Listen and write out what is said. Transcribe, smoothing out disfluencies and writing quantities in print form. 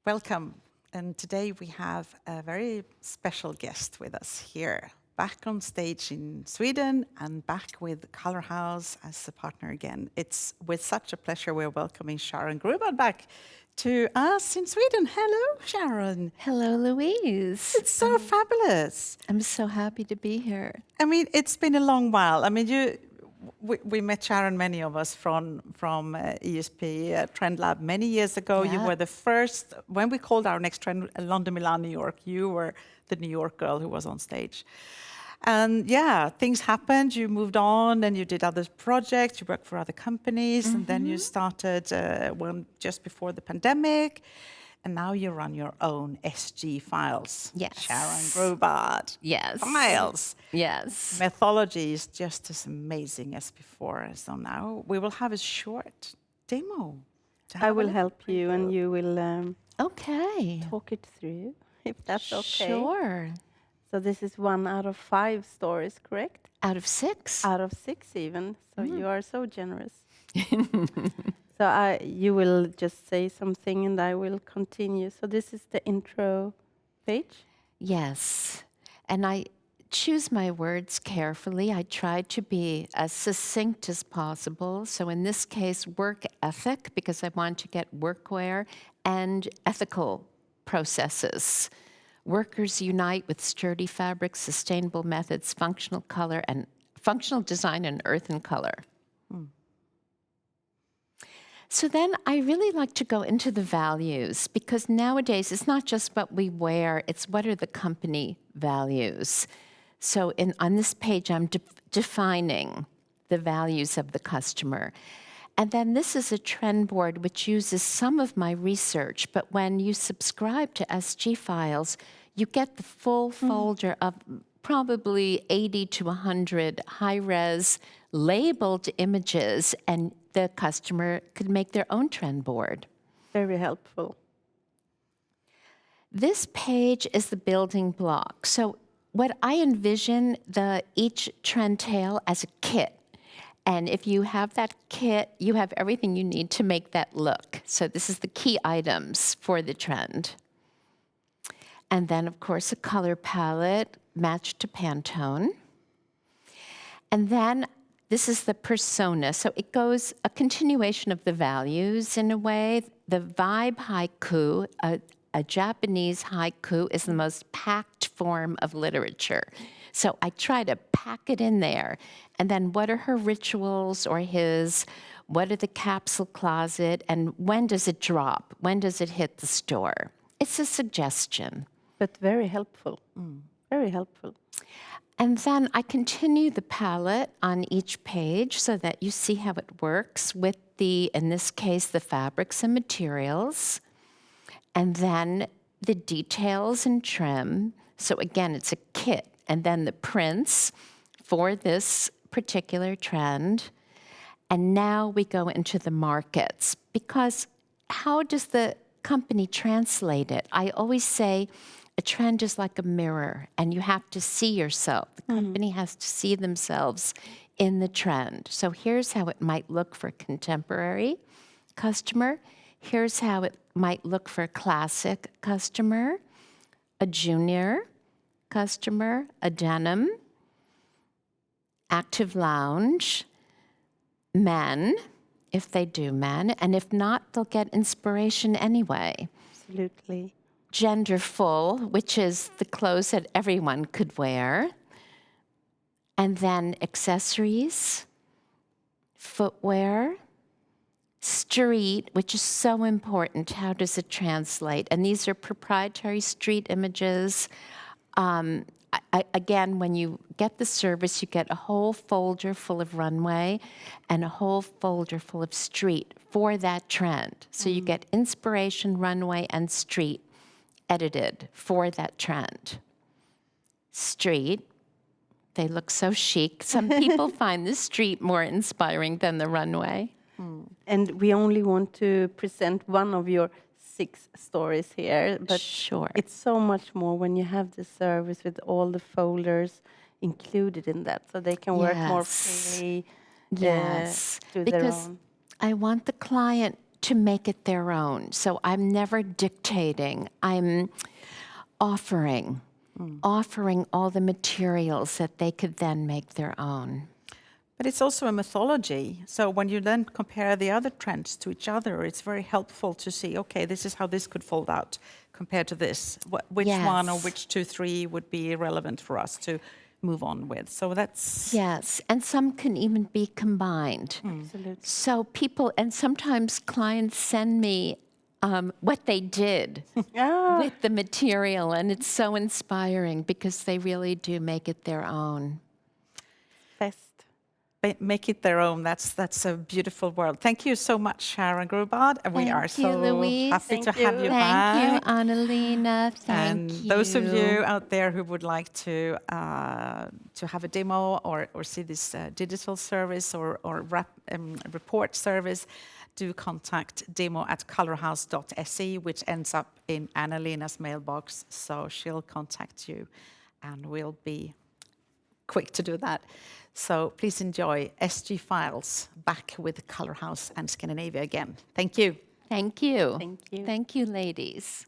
Welcome. And today we have a very special guest with us here, back on stage in Sweden and back with Color House as a partner again. It's with such a pleasure we're welcoming Sharon Grubad back to us in Sweden. Hello, Sharon. Hello, Louise. It's so fabulous. I'm so happy to be here. I mean, it's been a long while. I mean, we met Sharon, many of us from ESP Trend Lab many years ago. You Yeah. were the first, when we called our next trend London, Milan, New York, you were the New York girl who was on stage. And yeah, things happened. You moved on and you did other projects. You worked for other companies. And then you started one just before the pandemic. And now you run your own SG Files. Yes. Sharon Grubad. Yes. Files. Yes. Methodology is just as amazing as before. So now we will have a short demo. to I have a will look help at. you and you will Okay. talk it through, if that's okay. Sure. So this is 1 out of 5 stories, correct? Out of 6. Out of 6 even. So you are so generous. So you will just say something and I will continue. So this is the intro page. Yes. And I choose my words carefully. I try to be as succinct as possible. So in this case, work ethic, because I want to get workwear and ethical processes. Workers unite with sturdy fabrics, sustainable methods, functional color, and functional design and earth and color. So then I really like to go into the values, because nowadays it's not just what we wear, it's what are the company values. So on this page, I'm defining the values of the customer. And then this is a trend board which uses some of my research, but when you subscribe to SG Files, you get the full folder of probably 80 to 100 high-res labeled images, and the customer could make their own trend board. Very helpful. This page is the building block. So what I envision each trend tail as a kit. And if you have that kit, you have everything you need to make that look. So this is the key items for the trend. And then, of course, a color palette matched to Pantone. And then this is the persona. So it goes a continuation of the values in a way. The vibe haiku, a Japanese haiku, is the most packed form of literature. So I try to pack it in there. And then what are her rituals or his? What are the capsule closet? And when does it drop? When does it hit the store? It's a suggestion. But very helpful. Very helpful. And then I continue the palette on each page so that you see how it works with in this case, the fabrics and materials. And then the details and trim. So again, it's a kit. And then the prints for this particular trend. And now we go into the markets, because how does the company translate it? I always say a trend is like a mirror, and you have to see yourself. The company has to see themselves in the trend. So here's how it might look for a contemporary customer. Here's how it might look for a classic customer, a junior customer, a denim, active lounge, men, if they do men, and if not, they'll get inspiration anyway. Absolutely. Gender full, which is the clothes that everyone could wear. And then accessories, footwear, street, which is so important. How does it translate? And these are proprietary street images. Again, when you get the service, you get a whole folder full of runway and a whole folder full of street for that trend. So you get inspiration, runway, and street edited for that trend. Street, they look so chic. Some people find the street more inspiring than the runway. And we only want to present one of your 6 stories here, but Sure. it's so much more when you have the service with all the folders included in that, so they can work more Yes. freely. Yes, Do their because own. I want the client to make it their own. So I'm never dictating. I'm offering all the materials that they could then make their own. But it's also a mythology. So when you then compare the other trends to each other, it's very helpful to see, okay, this is how this could fold out compared to this. Which one or Yes. which 2, 3 would be relevant for us to move on with. So that's... Yes, and some can even be combined. Absolutely. So people, and sometimes clients send me what they did Ah, with the material, and it's so inspiring because they really do make it their own. best. Make it their own. That's a beautiful word. Thank you so much, Sharon Grubard. We are Thank you, so Louise. happy to Thank have you. you Thank back. you, Annalena. Thank And you. those of you out there who would like to have a demo or see this digital service or report service, do contact demo@ColourHouse.se, which ends up in Annalena's mailbox. So she'll contact you, and we'll be quick to do that. So please enjoy SG Files back with ColourHouse and Scandinavia again. Thank you. Thank you. Thank you. Thank you, ladies.